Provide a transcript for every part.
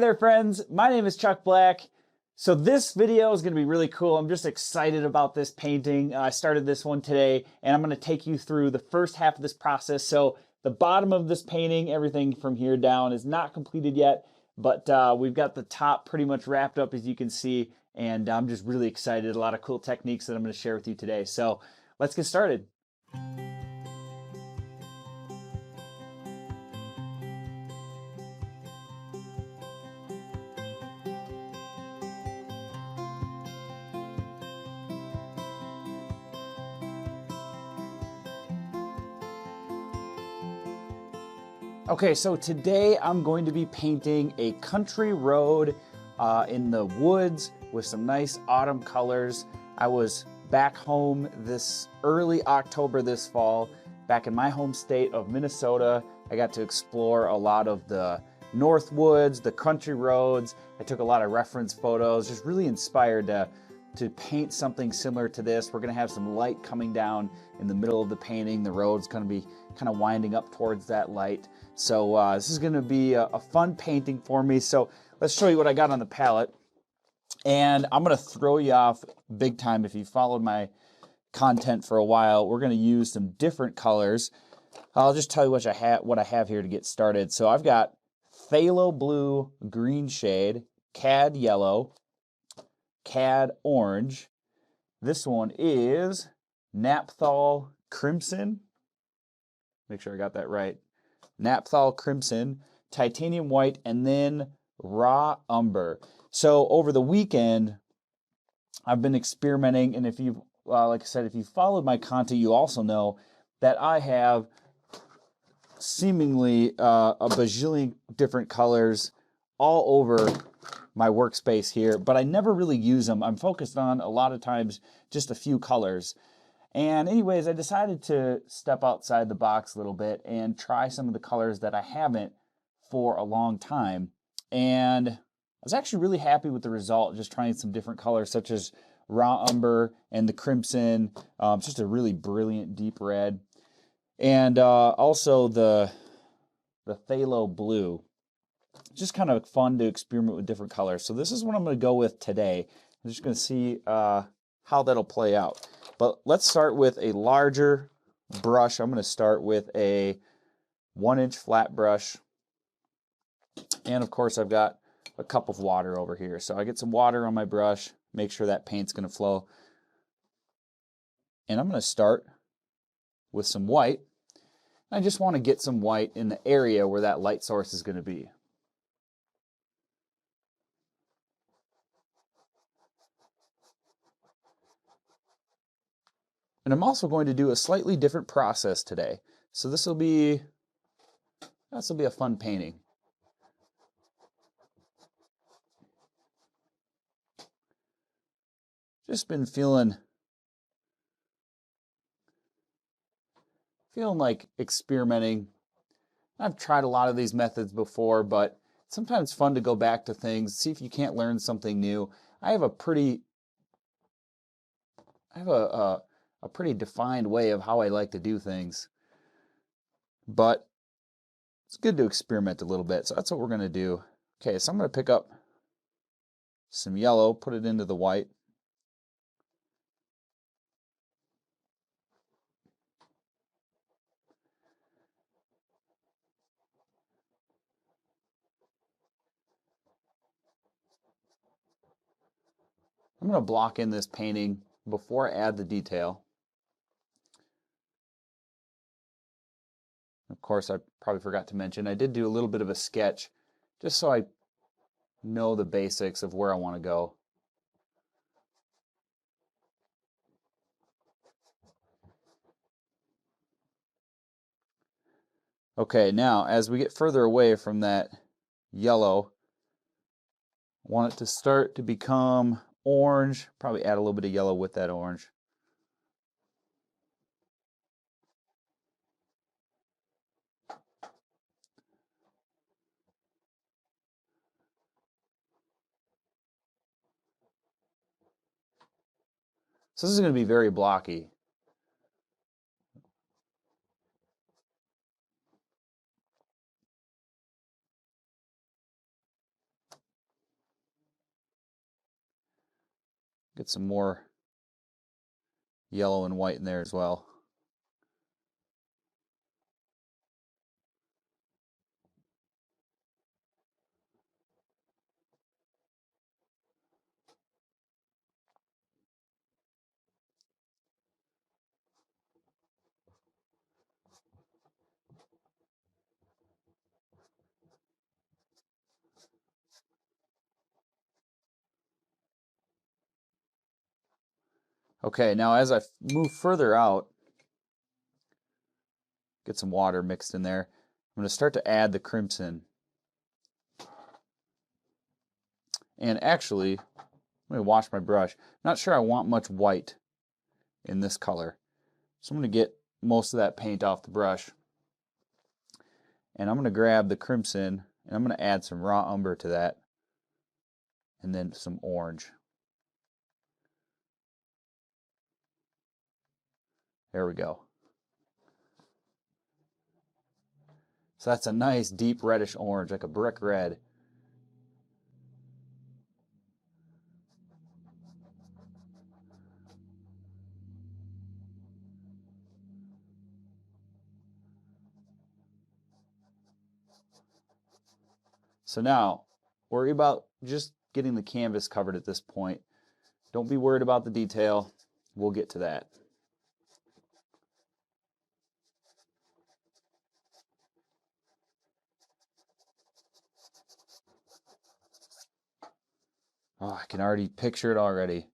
there, friends. My name is Chuck Black. So this video is going to be really cool. I'm just excited about this painting. I started this one today, and I'm going to take you through the first half of this process. So the bottom of this painting, everything from here down is not completed yet, but we've got the top pretty much wrapped up, as you can see, and I'm just really excited. A lot of cool techniques that I'm going to share with you today. So let's get started. Okay, so today I'm going to be painting a country road in the woods with some nice autumn colors. I was back home this early October this fall, back in my home state of Minnesota. I got to explore a lot of the north woods, the country roads. I took a lot of reference photos, just really inspired to paint something similar to this. We're gonna have some light coming down in the middle of the painting. The road's gonna be kind of winding up towards that light. So this is gonna be a fun painting for me. So let's show you what I got on the palette. And I'm gonna throw you off big time. If you followed my content for a while, we're gonna use some different colors. I'll just tell you what I have here to get started. So I've got phthalo blue green shade, cad yellow, cad orange. This one is NamPhuong crimson. Make sure I got that right. NamPhuong crimson, titanium white, and then raw umber. So over the weekend, I've been experimenting, and if you, like I said, if you followed my content, you also know that I have seemingly a bajillion different colors all over my workspace here, but I never really use them. I'm focused on a lot of times just a few colors. And anyways, I decided to step outside the box a little bit and try some of the colors that I haven't for a long time. And I was actually really happy with the result, just trying some different colors such as raw umber and the crimson, just a really brilliant deep red. And also the phthalo blue. Just kind of fun to experiment with different colors. So this is what I'm going to go with today. I'm just going to see how that'll play out. But let's start with a larger brush. I'm going to start with a 1-inch flat brush. And of course I've got a cup of water over here. So I get some water on my brush, make sure that paint's going to flow. And I'm going to start with some white. I just want to get some white in the area where that light source is going to be. And I'm also going to do a slightly different process today. So this will be a fun painting. Just been feeling like experimenting. I've tried a lot of these methods before, but it's sometimes fun to go back to things, see if you can't learn something new. I have a pretty defined way of how I like to do things, but it's good to experiment a little bit. So that's what we're going to do. Okay, so I'm going to pick up some yellow, put it into the white. I'm going to block in this painting before I add the detail. Of course, I probably forgot to mention, I did do a little bit of a sketch just so I know the basics of where I want to go. Okay, now as we get further away from that yellow, I want it to start to become orange. Probably add a little bit of yellow with that orange. So this is going to be very blocky. Get some more yellow and white in there as well. Okay, now as I move further out, get some water mixed in there, I'm going to start to add the crimson. And actually, let me wash my brush. Not sure I want much white in this color. So I'm going to get most of that paint off the brush. And I'm going to grab the crimson and I'm going to add some raw umber to that. And then some orange. There we go. So that's a nice deep reddish orange, like a brick red. So now, worry about just getting the canvas covered at this point. Don't be worried about the detail. We'll get to that. Oh, I can already picture it already.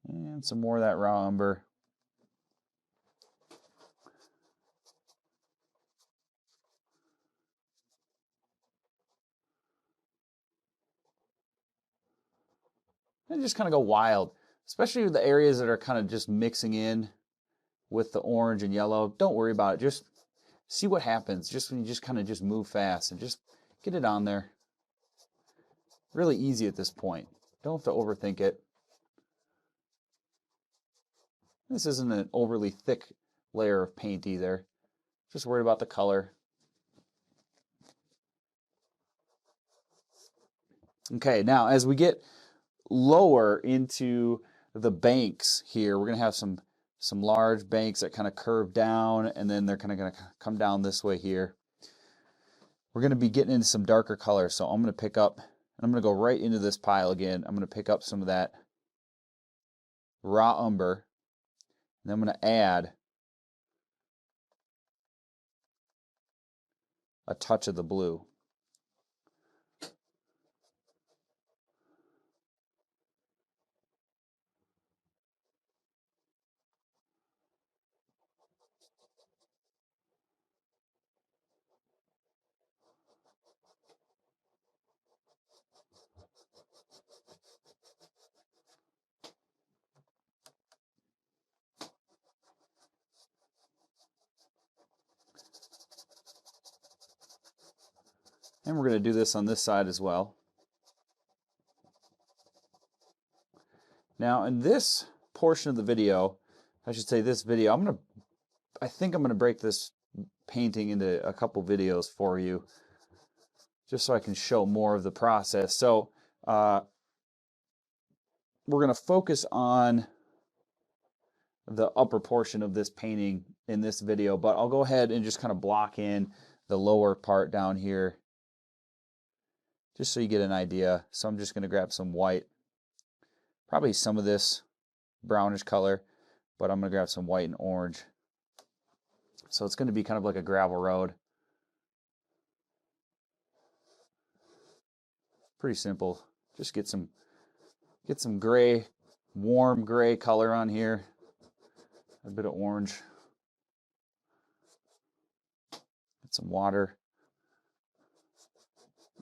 And some more of that raw umber. And just kind of go wild, especially with the areas that are kind of just mixing in with the orange and yellow. Don't worry about it. Just see what happens. Just when you just kind of just move fast and just get it on there. Really easy at this point. Don't have to overthink it. This isn't an overly thick layer of paint either. Just worried about the color. Okay, now as we get lower into the banks here, we're going to have some large banks that kind of curve down, and then they're kind of going to come down this way here. We're going to be getting into some darker colors, so I'm going to pick up, and I'm going to go right into this pile again. I'm going to pick up some of that raw umber, and I'm going to add a touch of the blue. And we're going to do this on this side as well. Now in this portion of the video, I should say this video, I think I'm going to break this painting into a couple videos for you, just so I can show more of the process. So we're going to focus on the upper portion of this painting in this video, but I'll go ahead and just kind of block in the lower part down here, just so you get an idea. So I'm just going to grab some white, probably some of this brownish color, but I'm going to grab some white and orange. So it's going to be kind of like a gravel road. Pretty simple. Just get some gray, warm gray color on here. A bit of orange. Get some water.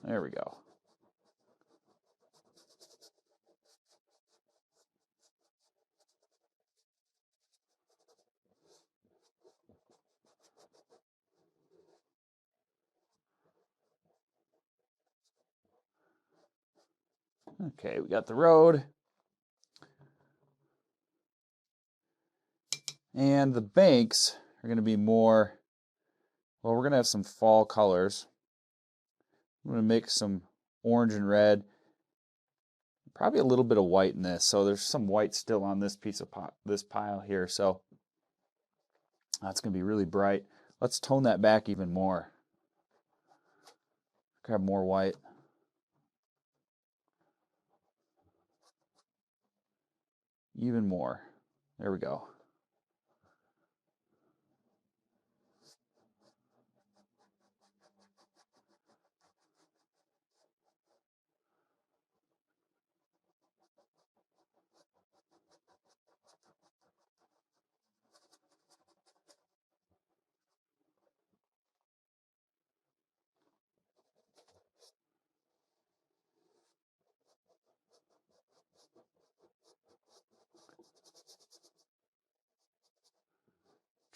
There we go. Okay, we got the road. And the banks are going to be more, well, we're going to have some fall colors. I'm going to mix some orange and red. Probably a little bit of white in this, so there's some white still on this piece of this pile here, so that's going to be really bright. Let's tone that back even more. Grab more white. Even more. There we go.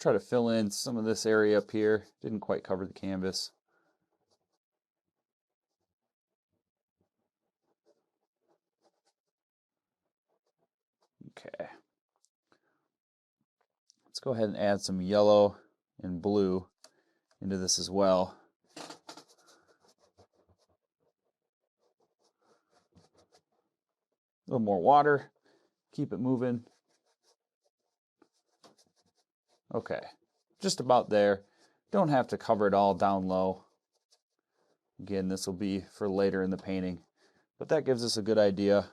Try to fill in some of this area up here. Didn't quite cover the canvas. Okay. Let's go ahead and add some yellow and blue into this as well. A little more water. Keep it moving. Okay, just about there. Don't have to cover it all down low. Again, this will be for later in the painting, but that gives us a good idea.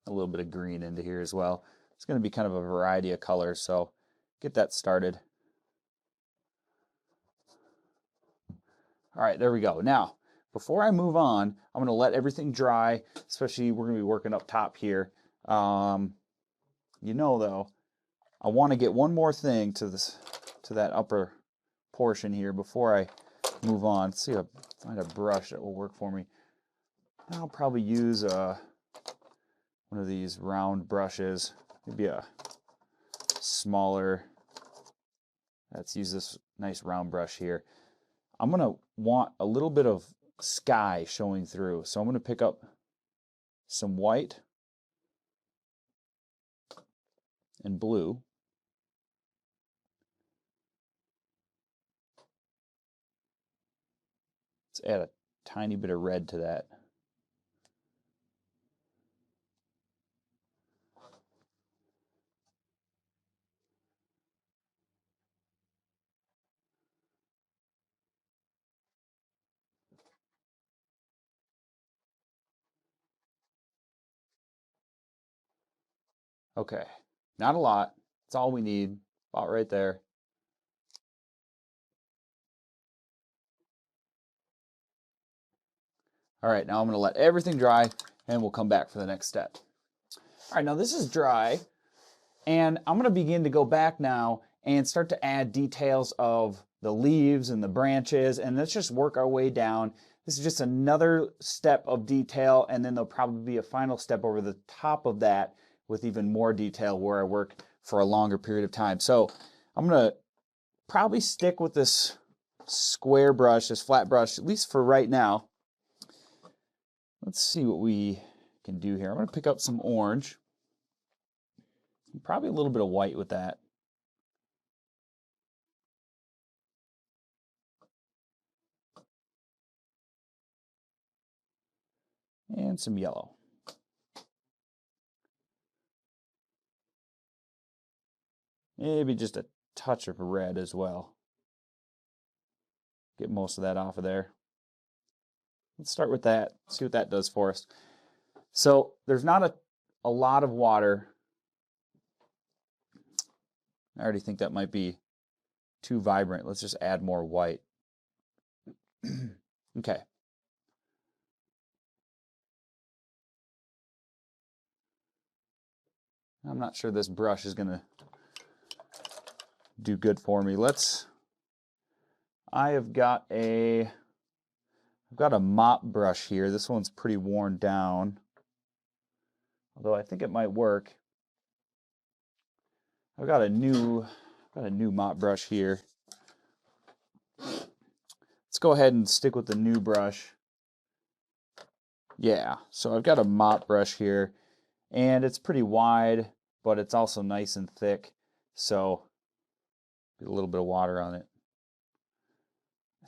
A little bit of green into here as well. It's going to be kind of a variety of colors, so get that started. All right, there we go. Now, before I move on, I'm going to let everything dry, especially we're going to be working up top here. You know, though, I want to get one more thing to that upper portion here before I move on. Let's see if I find a brush that will work for me. I'll probably use one of these round brushes, maybe a smaller. Let's use this nice round brush here. I'm going to want a little bit of sky showing through. So I'm going to pick up some white and blue. Let's add a tiny bit of red to that. Okay, not a lot. That's all we need, about right there. All right, now I'm going to let everything dry and we'll come back for the next step. All right, now this is dry and I'm going to begin to go back now and start to add details of the leaves and the branches, and let's just work our way down. This is just another step of detail, and then there'll probably be a final step over the top of that with even more detail where I work for a longer period of time. So I'm going to probably stick with this square brush, this flat brush, at least for right now. Let's see what we can do here. I'm going to pick up some orange, probably a little bit of white with that. And some yellow. Maybe just a touch of red as well. Get most of that off of there. Let's start with that, see what that does for us. So there's not a lot of water. I already think that might be too vibrant. Let's just add more white. Okay. I'm not sure this brush is going to do good for me. I've got a mop brush here. This one's pretty worn down, although I think it might work. I've got a new mop brush here. Let's go ahead and stick with the new brush. Yeah, so I've got a mop brush here, and it's pretty wide, but it's also nice and thick, so get a little bit of water on it.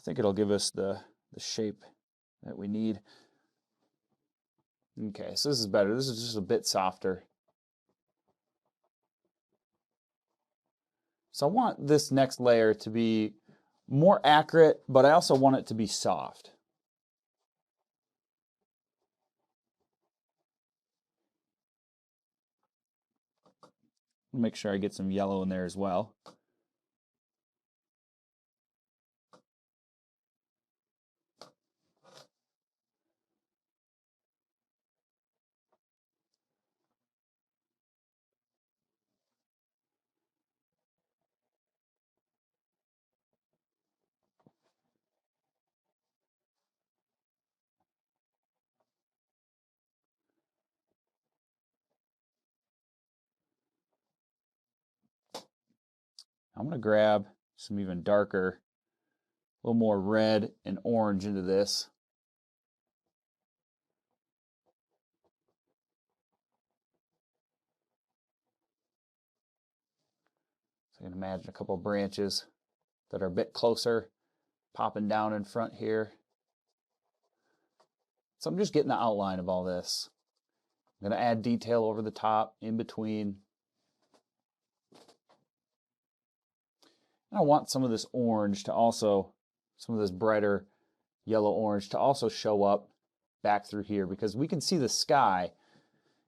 think it'll give us the shape that we need. Okay, so this is better. This is just a bit softer. So I want this next layer to be more accurate, but I also want it to be soft. Make sure I get some yellow in there as well. I'm going to grab some even darker, a little more red and orange into this. So you can imagine a couple of branches that are a bit closer, popping down in front here. So I'm just getting the outline of all this. I'm going to add detail over the top, in between. And I want some of this orange to also, some of this brighter yellow-orange to also show up back through here, because we can see the sky,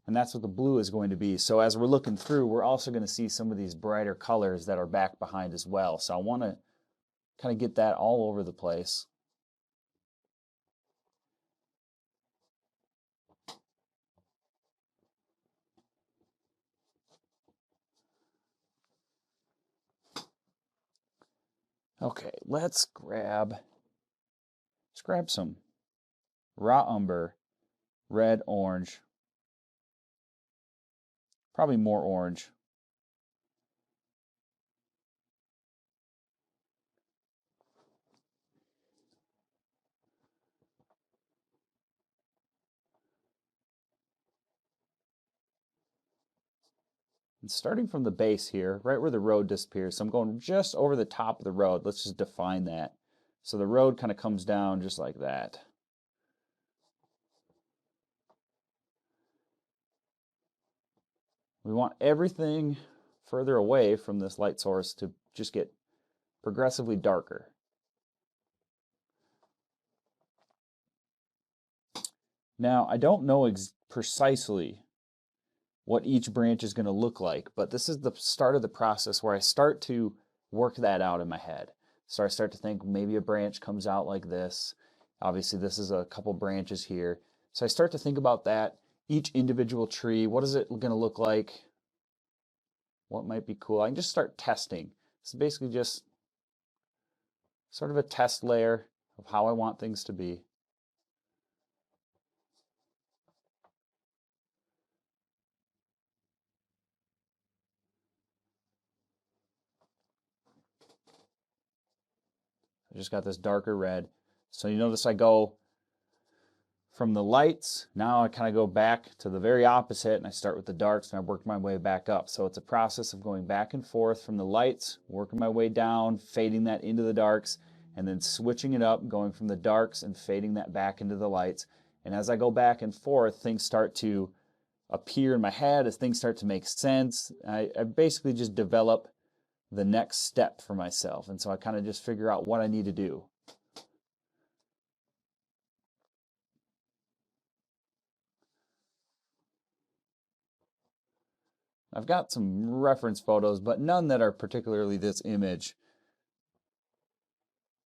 and that's what the blue is going to be. So as we're looking through, we're also going to see some of these brighter colors that are back behind as well. So I want to kind of get that all over the place. Okay, let's grab some raw umber, red, orange, probably more orange. And starting from the base here, right where the road disappears, so I'm going just over the top of the road. Let's just define that. So the road kind of comes down just like that. We want everything further away from this light source to just get progressively darker. Now, I don't know precisely what each branch is going to look like, but this is the start of the process where I start to work that out in my head. So I start to think maybe a branch comes out like this. Obviously, this is a couple branches here. So I start to think about that, each individual tree. What is it going to look like? What might be cool? I can just start testing. It's basically just sort of a test layer of how I want things to be. I just got this darker red. So you notice I go from the lights, now I kind of go back to the very opposite, and I start with the darks and I work my way back up. So it's a process of going back and forth from the lights, working my way down, fading that into the darks, and then switching it up, going from the darks and fading that back into the lights. And as I go back and forth, things start to appear in my head, as things start to make sense. I basically just develop the next step for myself. And so I kind of just figure out what I need to do. I've got some reference photos, but none that are particularly this image.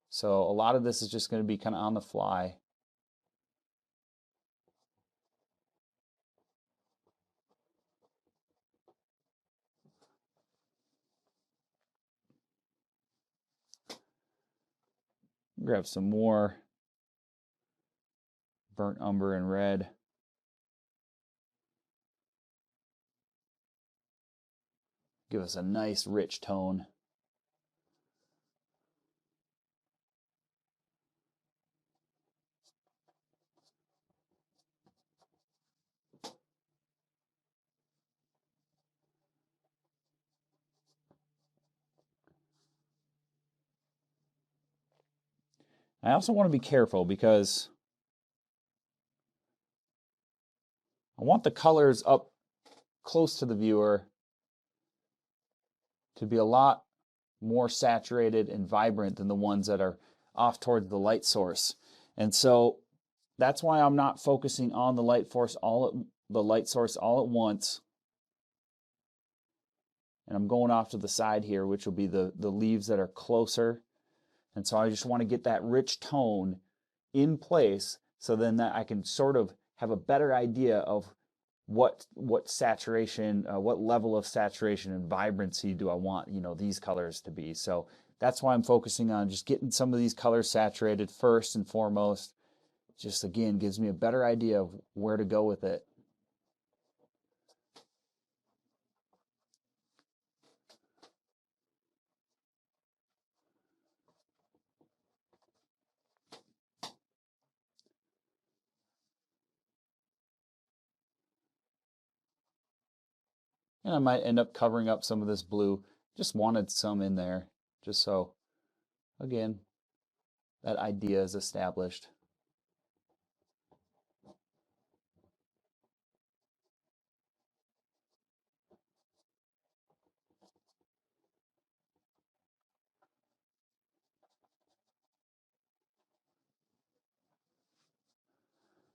So a lot of this is just going to be kind of on the fly. Grab some more burnt umber and red. Give us a nice rich tone. I also want to be careful because I want the colors up close to the viewer to be a lot more saturated and vibrant than the ones that are off towards the light source. And so that's why I'm not focusing on the light source all at once. And I'm going off to the side here, which will be the leaves that are closer. And so I just want to get that rich tone in place so then that I can sort of have a better idea of what saturation, what level of saturation and vibrancy do I want, these colors to be. So that's why I'm focusing on just getting some of these colors saturated first and foremost. Just again gives me a better idea of where to go with it. And I might end up covering up some of this blue. Just wanted some in there, just so, again, that idea is established.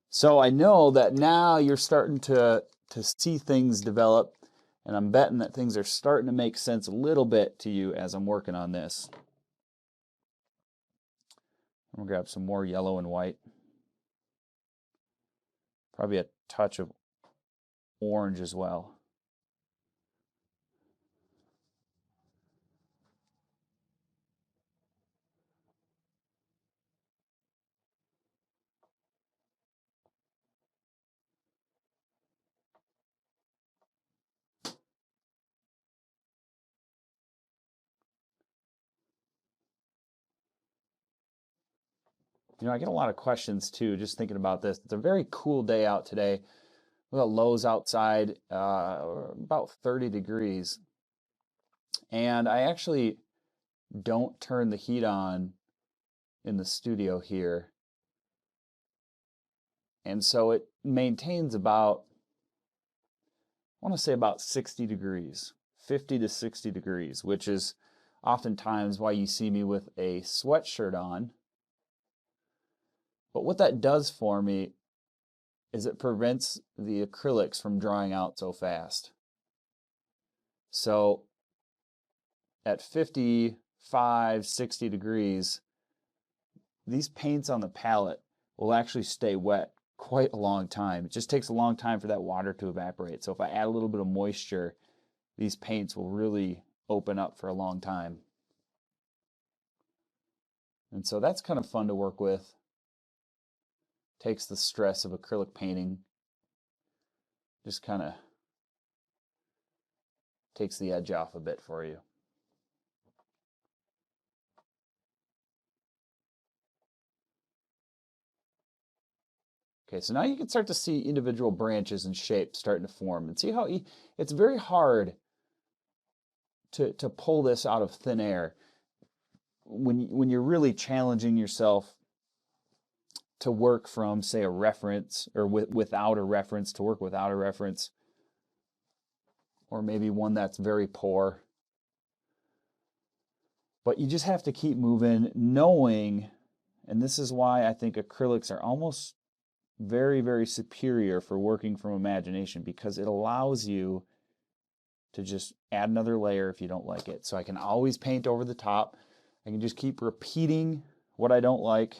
So I know that now you're starting to see things develop, and I'm betting that things are starting to make sense a little bit to you as I'm working on this. I'm gonna grab some more yellow and white. Probably a touch of orange as well. I get a lot of questions too, just thinking about this. It's a very cool day out today. We got lows outside, about 30 degrees. And I actually don't turn the heat on in the studio here. And so it maintains about, I want to say about 60 degrees, 50 to 60 degrees, which is oftentimes why you see me with a sweatshirt on. But what that does for me is it prevents the acrylics from drying out so fast. So at 55, 60 degrees, these paints on the palette will actually stay wet quite a long time. It just takes a long time for that water to evaporate. So if I add a little bit of moisture, these paints will really open up for a long time. And so that's kind of fun to work with. Takes the stress of acrylic painting. Just kind of takes the edge off a bit for you. Okay, so now you can start to see individual branches and shapes starting to form, and see how it's very hard to pull this out of thin air when you're really challenging yourself to work from, say, a reference, or without a reference, to work without a reference, or maybe one that's very poor. But you just have to keep moving, knowing, and this is why I think acrylics are almost very, very superior for working from imagination, because it allows you to just add another layer if you don't like it. So I can always paint over the top. I can just keep repeating what I don't like,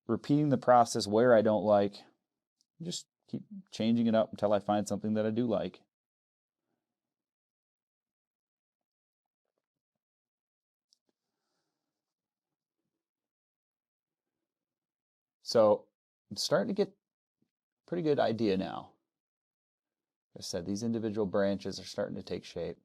repeating the process where I don't like, just keep changing it up until I find something that I do like. So I'm starting to get a pretty good idea now. Like I said, these individual branches are starting to take shape.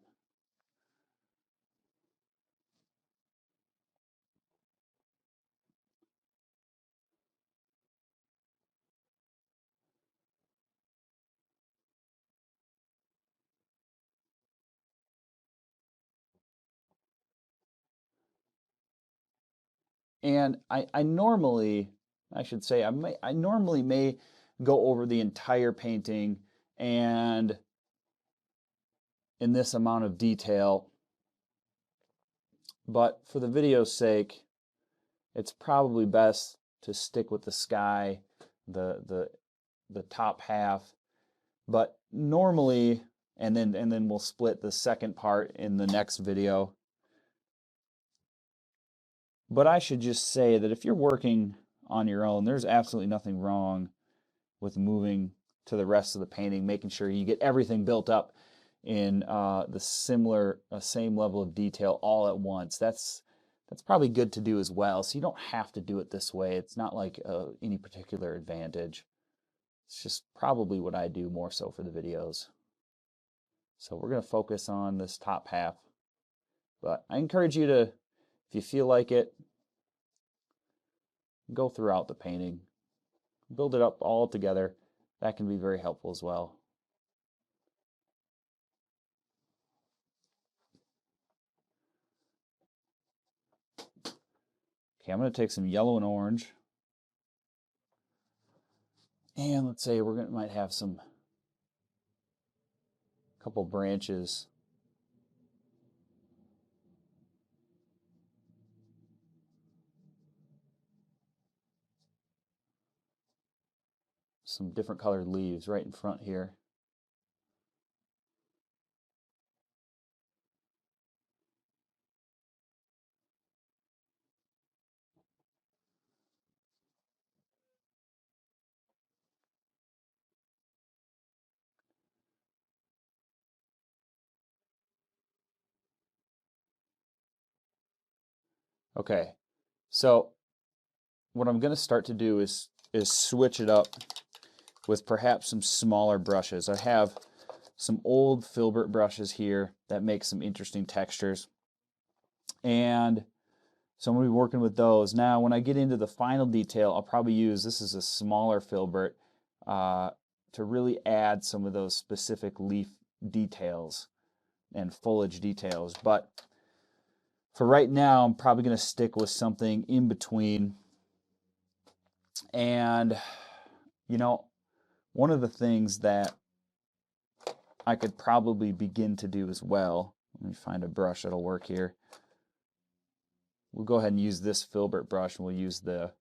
And I normally, I should say, I normally may go over the entire painting and in this amount of detail, but for the video's sake, it's probably best to stick with the sky, the top half. But normally, and then we'll split the second part in the next video. But I should just say that if you're working on your own, there's absolutely nothing wrong with moving to the rest of the painting, making sure you get everything built up in the same level of detail all at once. That's probably good to do as well. So you don't have to do it this way. It's not like any particular advantage. It's just probably what I do more so for the videos. So we're going to focus on this top half. But I encourage you to, if you feel like it, go throughout the painting. Build it up all together. That can be very helpful as well. Okay, I'm going to take some yellow and orange. And let's say might have some couple branches. Some different colored leaves right in front here. Okay, so what I'm going to start to do is switch it up with perhaps some smaller brushes. I have some old filbert brushes here that make some interesting textures. And so I'm going to be working with those. Now, when I get into the final detail, I'll probably use, this is a smaller filbert, to really add some of those specific leaf details and foliage details. But for right now, I'm probably going to stick with something in between. And, you know, one of the things that I could probably begin to do as well, let me find a brush that'll work here. We'll go ahead and use this filbert brush, and we'll use the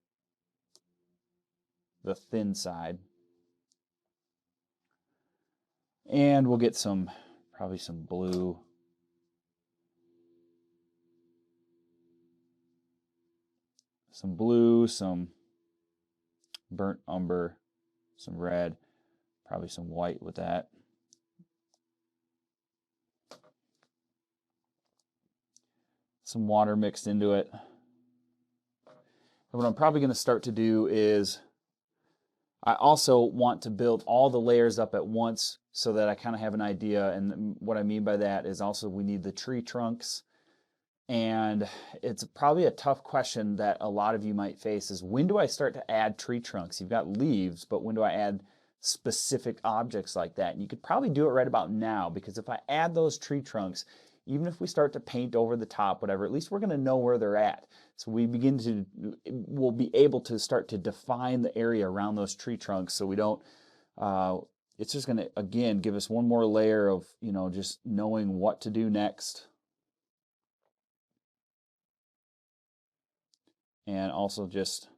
thin side. And we'll get probably some blue. Some blue, some burnt umber, some red, probably some white with that. Some water mixed into it. And what I'm probably going to start to do is I also want to build all the layers up at once so that I kind of have an idea. And what I mean by that is also we need the tree trunks. And it's probably a tough question that a lot of you might face is, when do I start to add tree trunks? You've got leaves, but when do I add specific objects like that? And you could probably do it right about now, because if I add those tree trunks, even if we start to paint over the top, whatever, at least we're going to know where they're at. So we'll be able to start to define the area around those tree trunks, so we don't, it's just going to, again, give us one more layer of, just knowing what to do next. And also just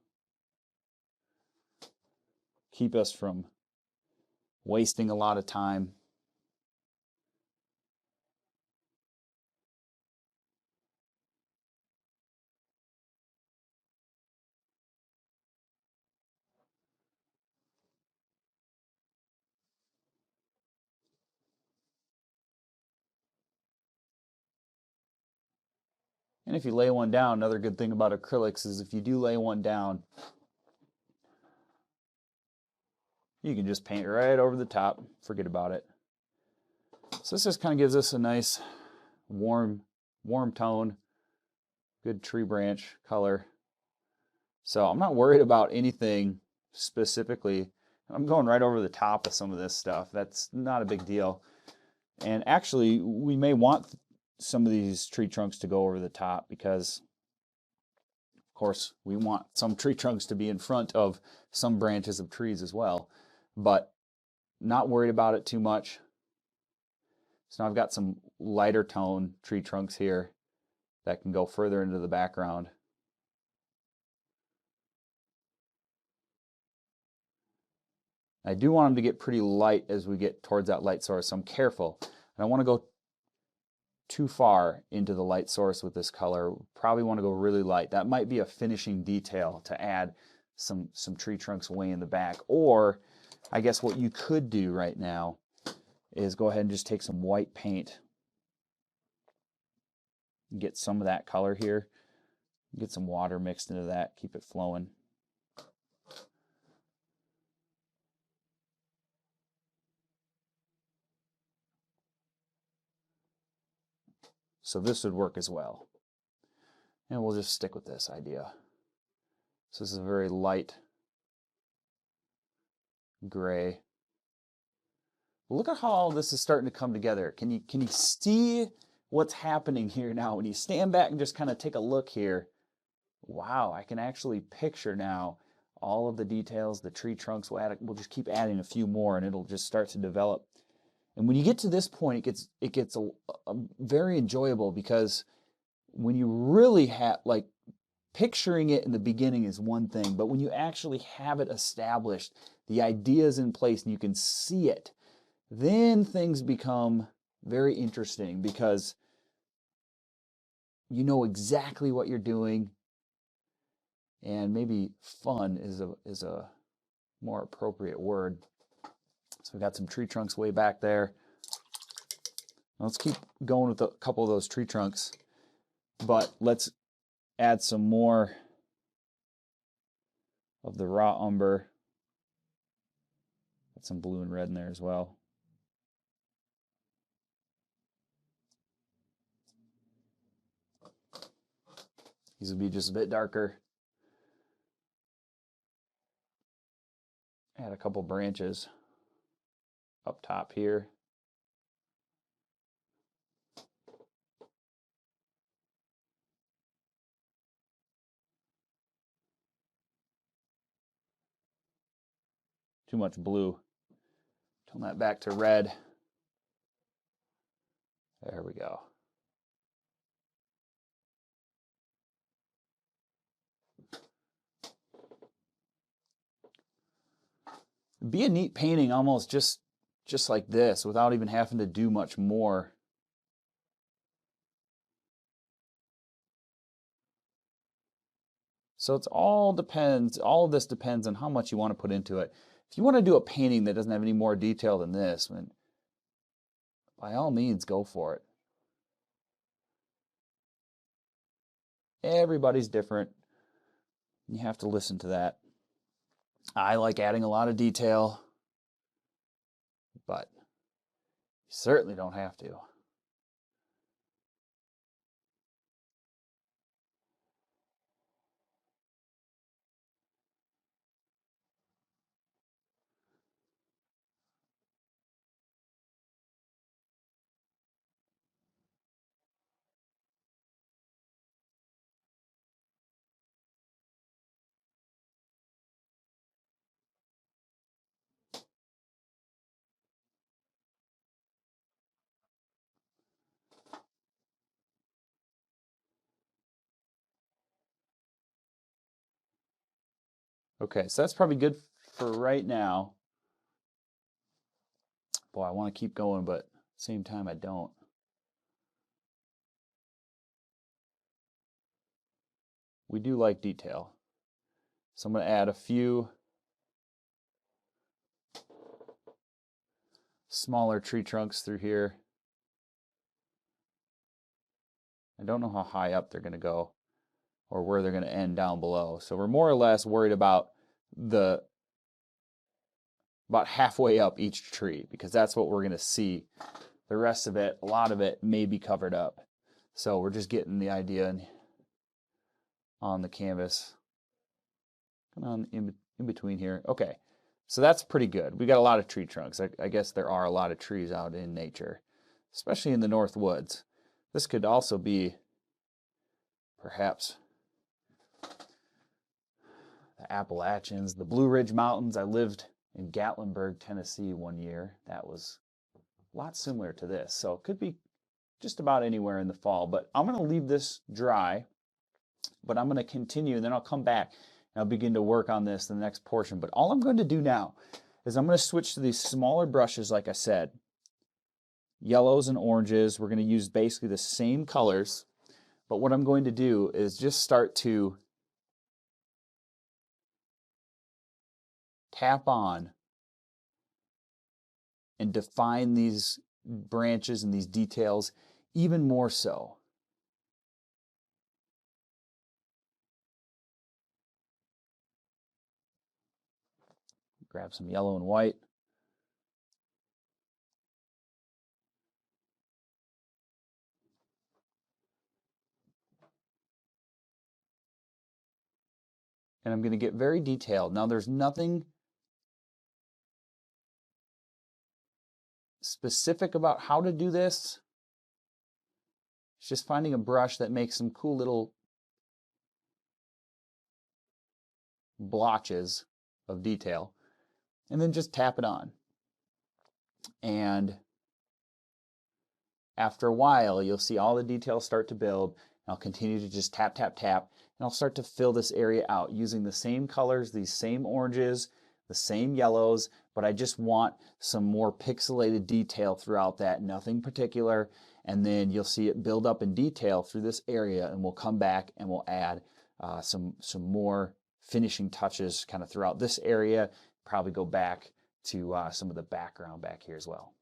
keep us from wasting a lot of time. And if you lay one down, another good thing about acrylics is if you do lay one down, you can just paint right over the top, forget about it. So this just kind of gives us a nice warm tone, good tree branch color. So I'm not worried about anything specifically. I'm going right over the top of some of this stuff. That's not a big deal. And actually, we may want some of these tree trunks to go over the top because, of course, we want some tree trunks to be in front of some branches of trees as well, but not worried about it too much. So now I've got some lighter tone tree trunks here that can go further into the background. I do want them to get pretty light as we get towards that light source, so I'm careful. I don't want to go too far into the light source with this color. Probably want to go really light. That might be a finishing detail to add some tree trunks way in the back. Or I guess what you could do right now is go ahead and just take some white paint, get some of that color here, get some water mixed into that, keep it flowing. So this would work as well. And we'll just stick with this idea. So this is a very light gray. Look at how all this is starting to come together. Can you see what's happening here now? When you stand back and just kind of take a look here, wow, I can actually picture now all of the details, the tree trunks. We'll just keep adding a few more and it'll just start to develop. And when you get to this point, it gets a very enjoyable, because when you really have, like, picturing it in the beginning is one thing, but when you actually have it established, the idea is in place and you can see it, then things become very interesting, because you know exactly what you're doing, and maybe fun is a more appropriate word. So we got some tree trunks way back there. Let's keep going with a couple of those tree trunks, but let's add some more of the raw umber. Got some blue and red in there as well. These will be just a bit darker. Add a couple branches up top here. Too much blue. Tone that back to red. There we go. It'd be a neat painting almost just like this, without even having to do much more. So all of this depends on how much you want to put into it. If you want to do a painting that doesn't have any more detail than this, then by all means, go for it. Everybody's different. You have to listen to that. I like adding a lot of detail, but you certainly don't have to. Okay, so that's probably good for right now. Boy, I want to keep going, but at the same time I don't. We do like detail. So I'm going to add a few smaller tree trunks through here. I don't know how high up they're going to go or where they're going to end down below. So we're more or less worried about about halfway up each tree, because that's what we're going to see. The rest of it, a lot of it may be covered up. So we're just getting the idea on the canvas. Come on, in between here. Okay, so that's pretty good. We got a lot of tree trunks. I guess there are a lot of trees out in nature, especially in the North Woods. This could also be perhaps the Appalachians, the Blue Ridge Mountains. I lived in Gatlinburg, Tennessee one year. That was a lot similar to this. So it could be just about anywhere in the fall. But I'm going to leave this dry, but I'm going to continue, and then I'll come back and I'll begin to work on this in the next portion. But all I'm going to do now is I'm going to switch to these smaller brushes, like I said. Yellows and oranges. We're going to use basically the same colors. But what I'm going to do is just start to tap on and define these branches and these details even more so. Grab some yellow and white. And I'm going to get very detailed. Now there's nothing specific about how to do this. It's just finding a brush that makes some cool little blotches of detail, and then just tap it on. And after a while, you'll see all the details start to build. I'll continue to just tap, tap, tap, and I'll start to fill this area out using the same colors, these same oranges, the same yellows, but I just want some more pixelated detail throughout that, nothing particular. And then you'll see it build up in detail through this area, and we'll come back and we'll add some more finishing touches kind of throughout this area. Probably go back to some of the background back here as well.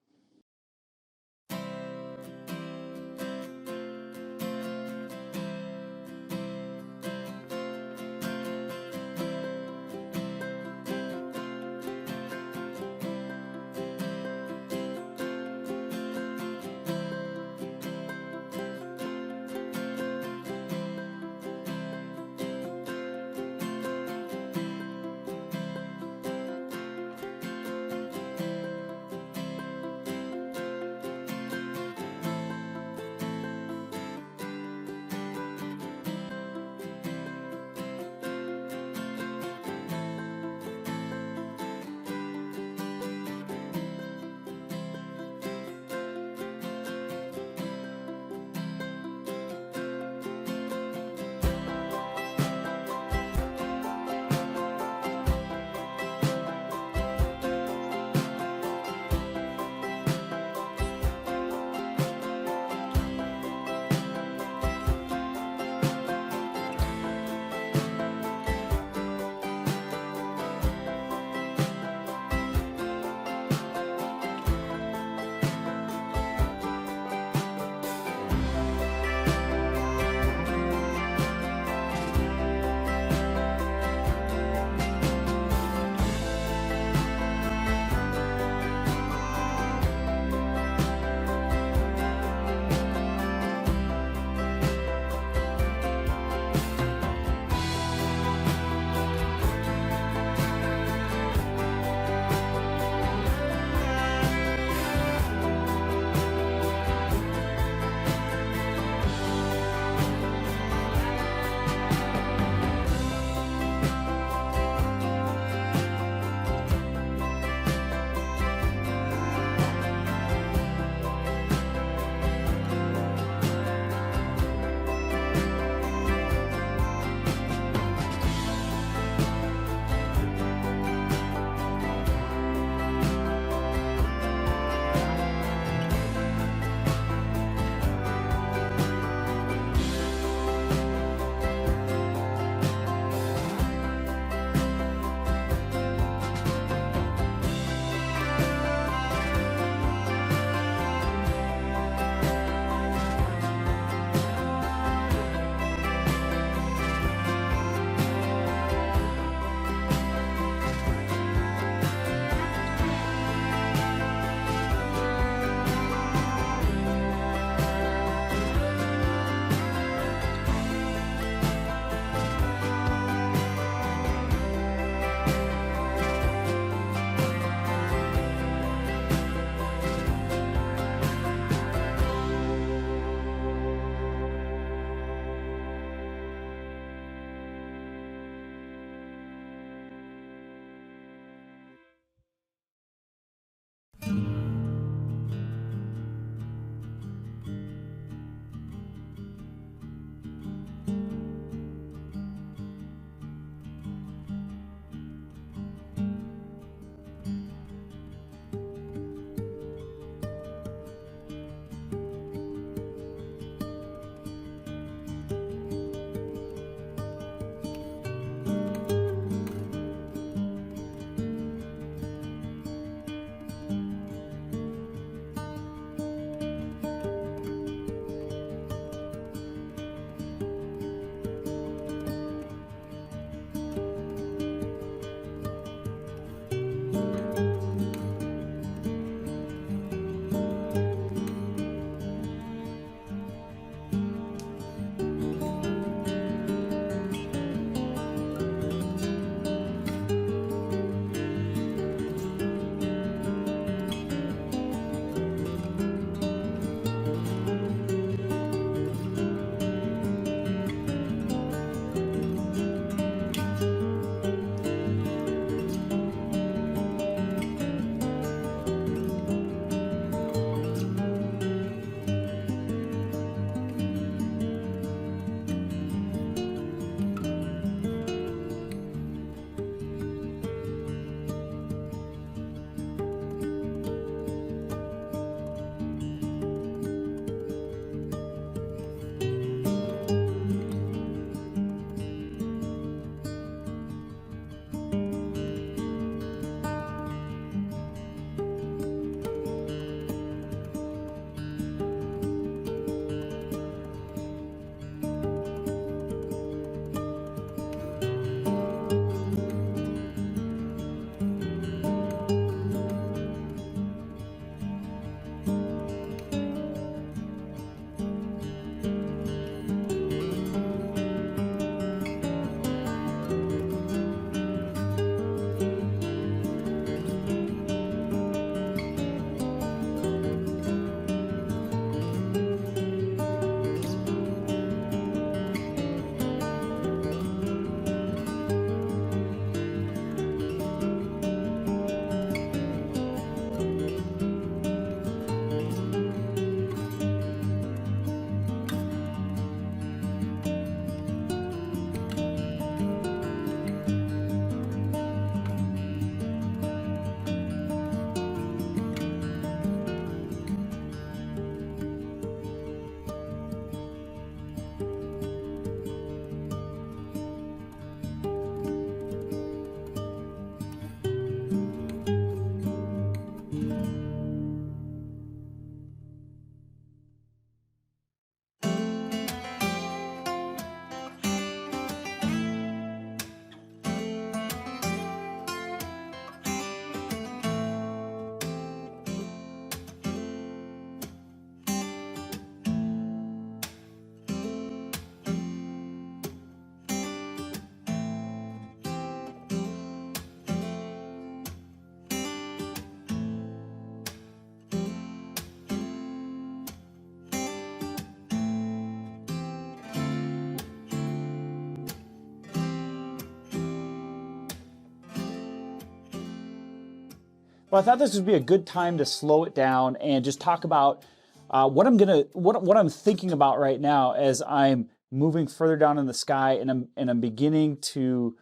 But I thought this would be a good time to slow it down and just talk about what I'm thinking about right now as I'm moving further down in the sky and I'm beginning to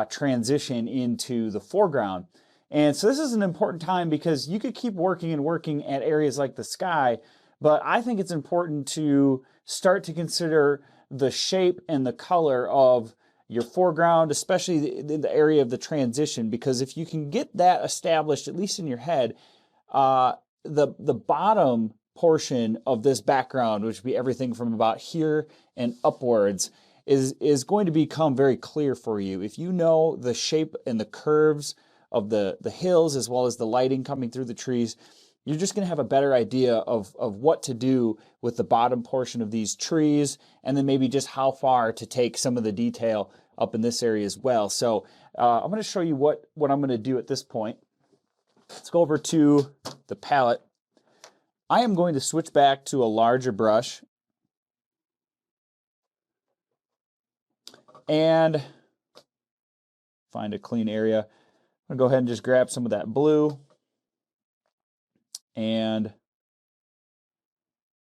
transition into the foreground. And so this is an important time because you could keep working and working at areas like the sky, but I think it's important to start to consider the shape and the color of your foreground, especially the area of the transition, because if you can get that established, at least in your head, the bottom portion of this background, which would be everything from about here and upwards, is going to become very clear for you. If you know the shape and the curves of the hills as well as the lighting coming through the trees, you're just going to have a better idea of what to do with the bottom portion of these trees, and then maybe just how far to take some of the detail up in this area as well. So I'm going to show you what I'm going to do at this point. Let's go over to the palette. I am going to switch back to a larger brush and find a clean area. I'm going to go ahead and just grab some of that blue and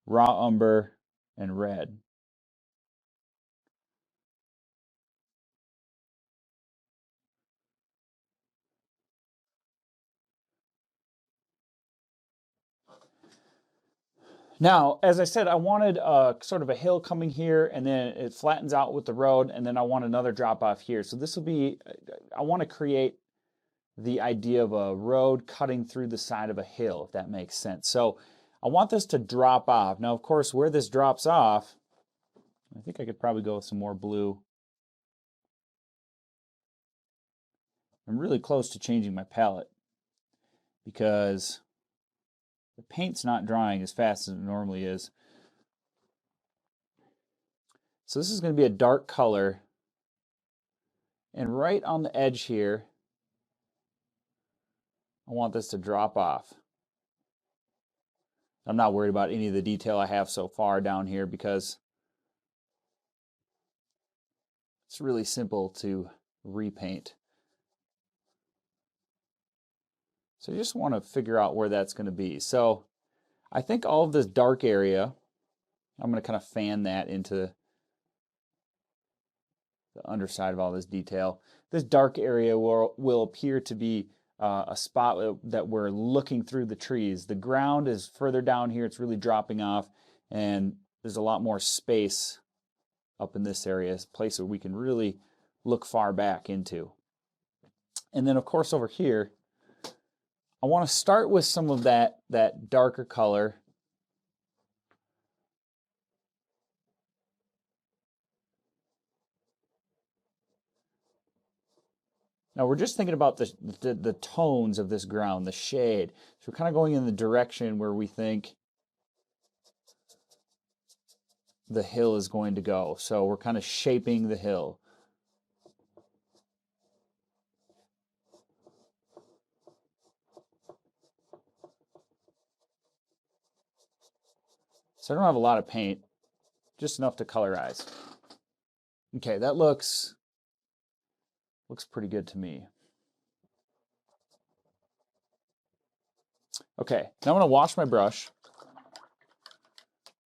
raw umber and red. Now, as I said, I wanted sort of a hill coming here, and then it flattens out with the road, and then I want another drop off here. So this will be, I want to create the idea of a road cutting through the side of a hill, if that makes sense. So I want this to drop off. Now, of course, where this drops off, I think I could probably go with some more blue. I'm really close to changing my palette because the paint's not drying as fast as it normally is. So this is going to be a dark color. And right on the edge here, I want this to drop off. I'm not worried about any of the detail I have so far down here because it's really simple to repaint. So you just want to figure out where that's going to be. So I think all of this dark area, I'm going to kind of fan that into the underside of all this detail. This dark area will appear to be a spot that we're looking through the trees. The ground is further down here. It's really dropping off, and there's a lot more space up in this area. It's a place where we can really look far back into. And then, of course, over here, I want to start with some of that darker color. Now we're just thinking about the tones of this ground, the shade. So we're kind of going in the direction where we think the hill is going to go. So we're kind of shaping the hill. So I don't have a lot of paint, just enough to colorize. Okay, that looks pretty good to me. Okay, now I'm going to wash my brush,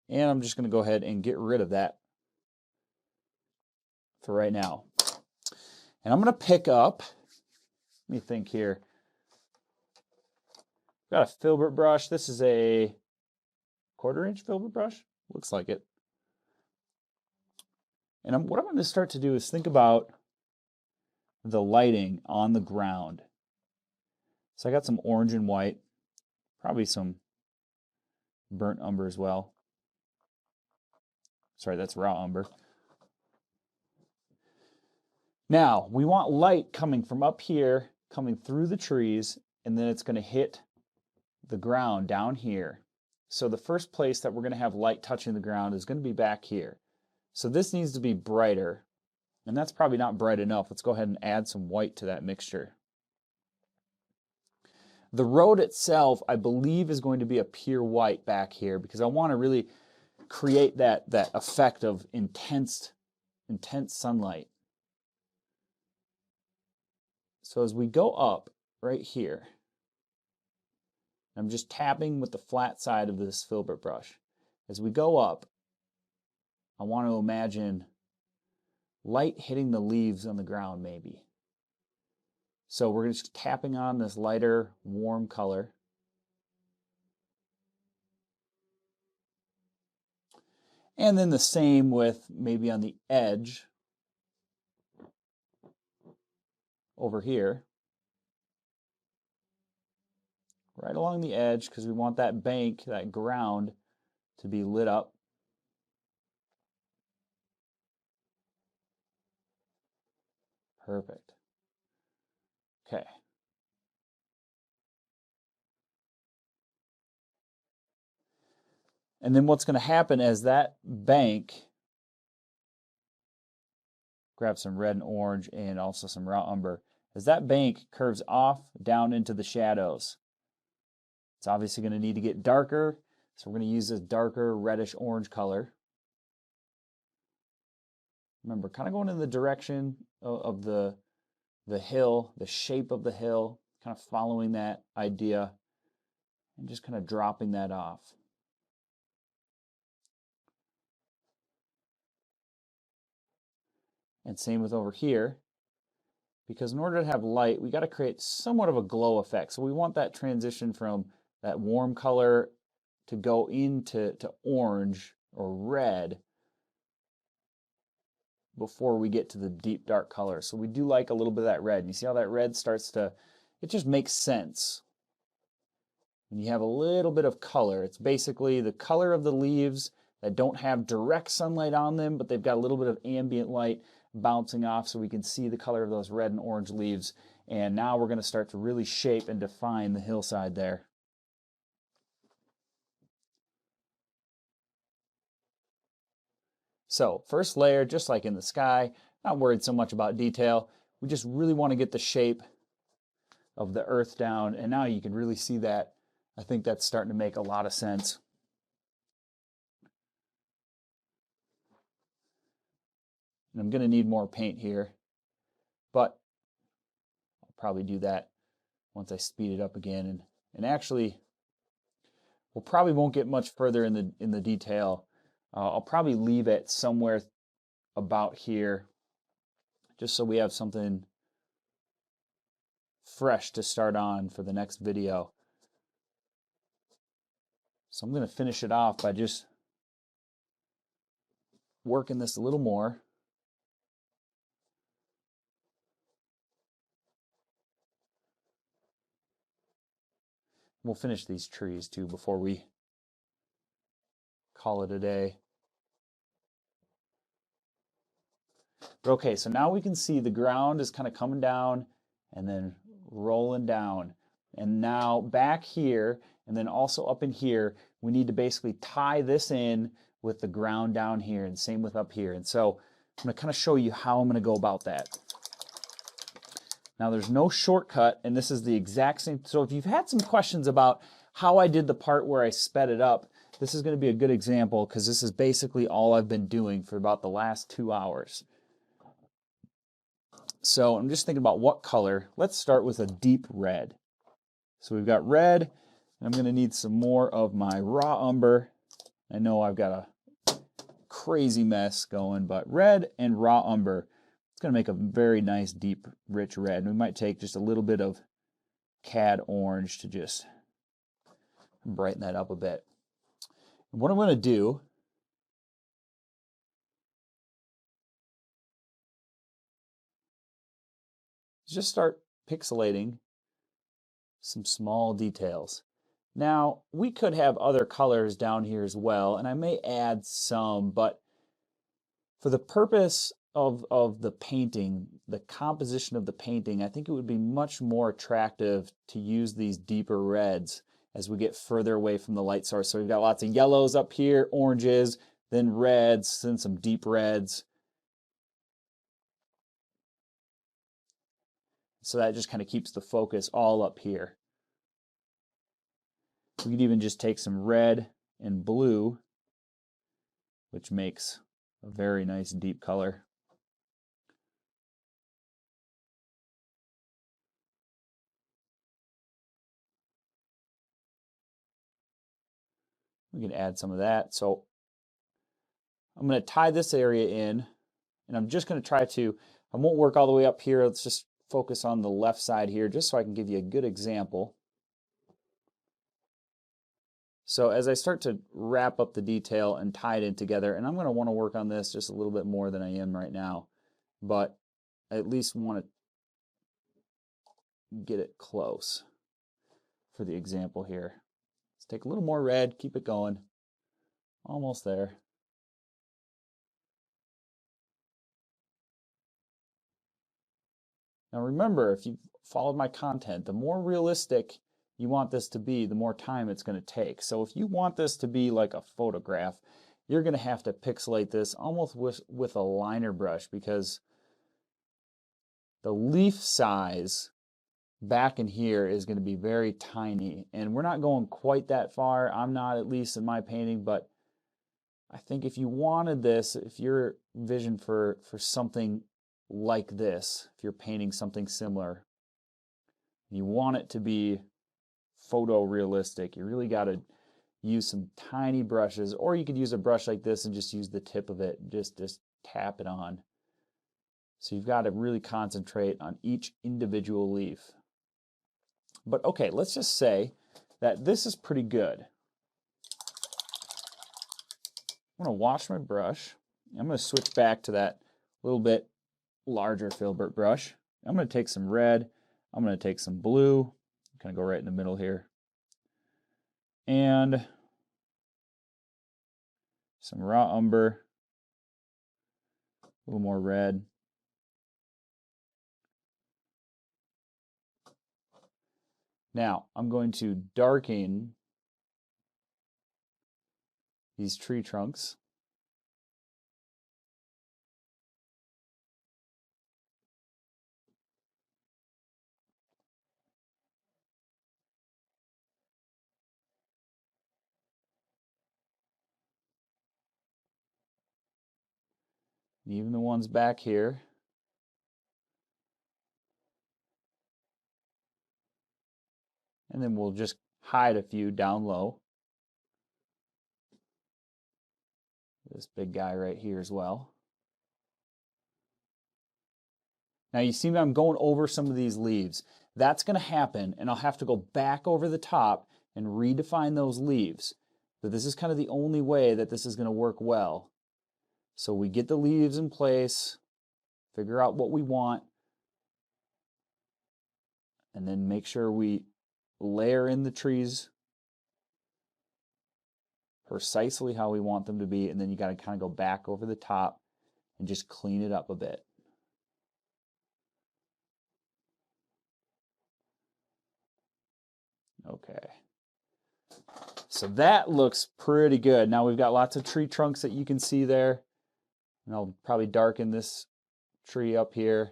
and I'm just going to go ahead and get rid of that for right now. And I'm going to pick up, let me think here. I've got a filbert brush. This is a 1/4 inch filbert brush, looks like it. And what I'm going to start to do is think about the lighting on the ground. So I got some orange and white, probably some burnt umber as well. Sorry, that's raw umber. Now, we want light coming from up here, coming through the trees, and then it's going to hit the ground down here. So the first place that we're going to have light touching the ground is going to be back here. So this needs to be brighter, and that's probably not bright enough. Let's go ahead and add some white to that mixture. The road itself, I believe, is going to be a pure white back here because I want to really create that effect of intense sunlight. So as we go up right here, I'm just tapping with the flat side of this filbert brush. As we go up, I want to imagine light hitting the leaves on the ground maybe. So we're just tapping on this lighter, warm color. And then the same with maybe on the edge over here. Right along the edge, because we want that bank, that ground, to be lit up. Perfect. Okay. And then what's going to happen as that bank, grab some red and orange and also some raw umber, as that bank curves off down into the shadows, it's obviously going to need to get darker, so we're going to use this darker reddish orange color. Remember, kind of going in the direction of the hill, the shape of the hill, kind of following that idea and just kind of dropping that off. And same with over here, because in order to have light, we got to create somewhat of a glow effect. So we want that transition from that warm color to go into orange or red before we get to the deep dark color. So we do like a little bit of that red. And you see how that red starts to, it just makes sense. When you have a little bit of color, it's basically the color of the leaves that don't have direct sunlight on them, but they've got a little bit of ambient light bouncing off so we can see the color of those red and orange leaves. And now we're going to start to really shape and define the hillside there. So first layer, just like in the sky, not worried so much about detail. We just really want to get the shape of the earth down. And now you can really see that. I think that's starting to make a lot of sense. And I'm going to need more paint here, but I'll probably do that once I speed it up again. And actually, we'll probably won't get much further in the detail. I'll probably leave it somewhere about here, just so we have something fresh to start on for the next video. So I'm going to finish it off by just working this a little more. We'll finish these trees too before we call it a day. But okay, so now we can see the ground is kind of coming down and then rolling down. And now back here, and then also up in here, we need to basically tie this in with the ground down here, and same with up here. And so I'm going to kind of show you how I'm going to go about that. Now there's no shortcut, and this is the exact same. So if you've had some questions about how I did the part where I sped it up, this is going to be a good example, because this is basically all I've been doing for about the last 2 hours. So I'm just thinking about what color. Let's start with a deep red. So we've got red, and I'm going to need some more of my raw umber. I know I've got a crazy mess going, but red and raw umber, it's going to make a very nice, deep, rich red. And we might take just a little bit of cad orange to just brighten that up a bit. And what I'm going to do is just start pixelating some small details. Now, we could have other colors down here as well, and I may add some, but for the purpose of the painting, the composition of the painting, I think it would be much more attractive to use these deeper reds as we get further away from the light source. So we've got lots of yellows up here, oranges, then reds, then some deep reds. So that just kind of keeps the focus all up here. We could even just take some red and blue, which makes a very nice deep color. We can add some of that. So I'm going to tie this area in, and I'm just going to try to, I won't work all the way up here. Let's just focus on the left side here, just so I can give you a good example. So as I start to wrap up the detail and tie it in together, and I'm going to want to work on this just a little bit more than I am right now, but I at least want to get it close for the example here. Let's take a little more red, keep it going. Almost there. Now remember, if you followed my content, the more realistic you want this to be, the more time it's going to take. So if you want this to be like a photograph, you're going to have to pixelate this almost with a liner brush, because the leaf size back in here is going to be very tiny, and we're not going quite that far. I'm not, at least in my painting, but I think if you wanted this, if your vision for something like this, if you're painting something similar, you want it to be photorealistic, you really got to use some tiny brushes, or you could use a brush like this and just use the tip of it, just tap it on. So you've got to really concentrate on each individual leaf. But okay, let's just say that this is pretty good. I'm going to wash my brush. I'm going to switch back to that little bit larger filbert brush. I'm going to take some red. I'm going to take some blue. Kind of go right in the middle here. And some raw umber. A little more red. Now, I'm going to darken these tree trunks. And even the ones back here. And then we'll just hide a few down low. This big guy right here as well. Now you see I'm going over some of these leaves. That's going to happen, and I'll have to go back over the top and redefine those leaves. But this is kind of the only way that this is going to work well. So we get the leaves in place, figure out what we want, and then make sure we layer in the trees precisely how we want them to be, and then you got to kind of go back over the top and just clean it up a bit. Okay. So that looks pretty good. Now we've got lots of tree trunks that you can see there. And I'll probably darken this tree up here.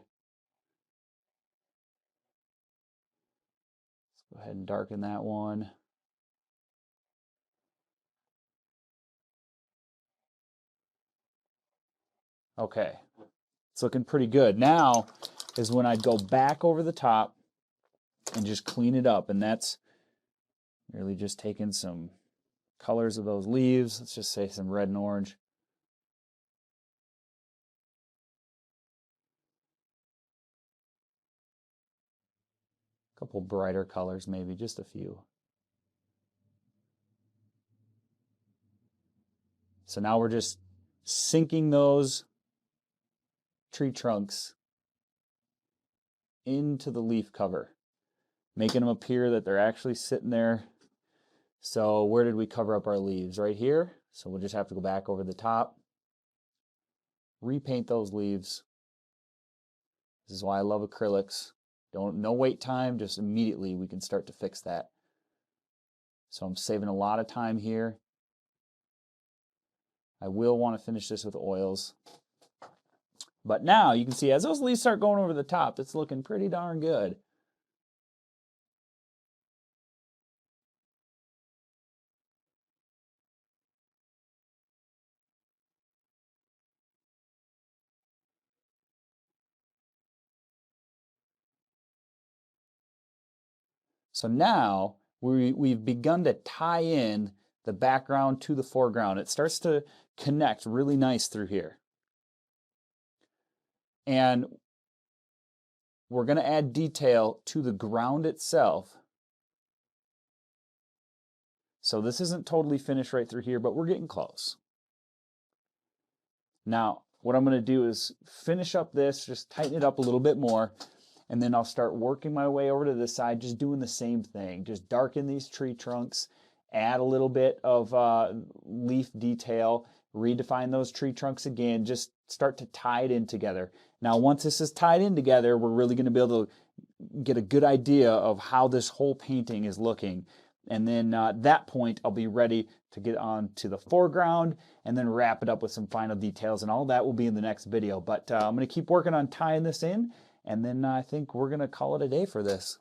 Let's go ahead and darken that one. Okay, it's looking pretty good. Now is when I'd go back over the top and just clean it up. And that's really just taking some colors of those leaves. Let's just say some red and orange. A couple brighter colors, maybe just a few. So now we're just sinking those tree trunks into the leaf cover, making them appear that they're actually sitting there. So where did we cover up our leaves? Right here. So we'll just have to go back over the top, repaint those leaves. This is why I love acrylics. No wait time, just immediately we can start to fix that. So I'm saving a lot of time here. I will want to finish this with oils. But now you can see as those leaves start going over the top, it's looking pretty darn good. So now we've begun to tie in the background to the foreground. It starts to connect really nice through here. And we're going to add detail to the ground itself. So this isn't totally finished right through here, but we're getting close. Now, what I'm going to do is finish up this, just tighten it up a little bit more, and then I'll start working my way over to this side, just doing the same thing. Just darken these tree trunks, add a little bit of leaf detail, redefine those tree trunks again, just start to tie it in together. Now, once this is tied in together, we're really going to be able to get a good idea of how this whole painting is looking. And then at that point, I'll be ready to get on to the foreground and then wrap it up with some final details, and all that will be in the next video. But I'm going to keep working on tying this in, and then I think we're going to call it a day for this.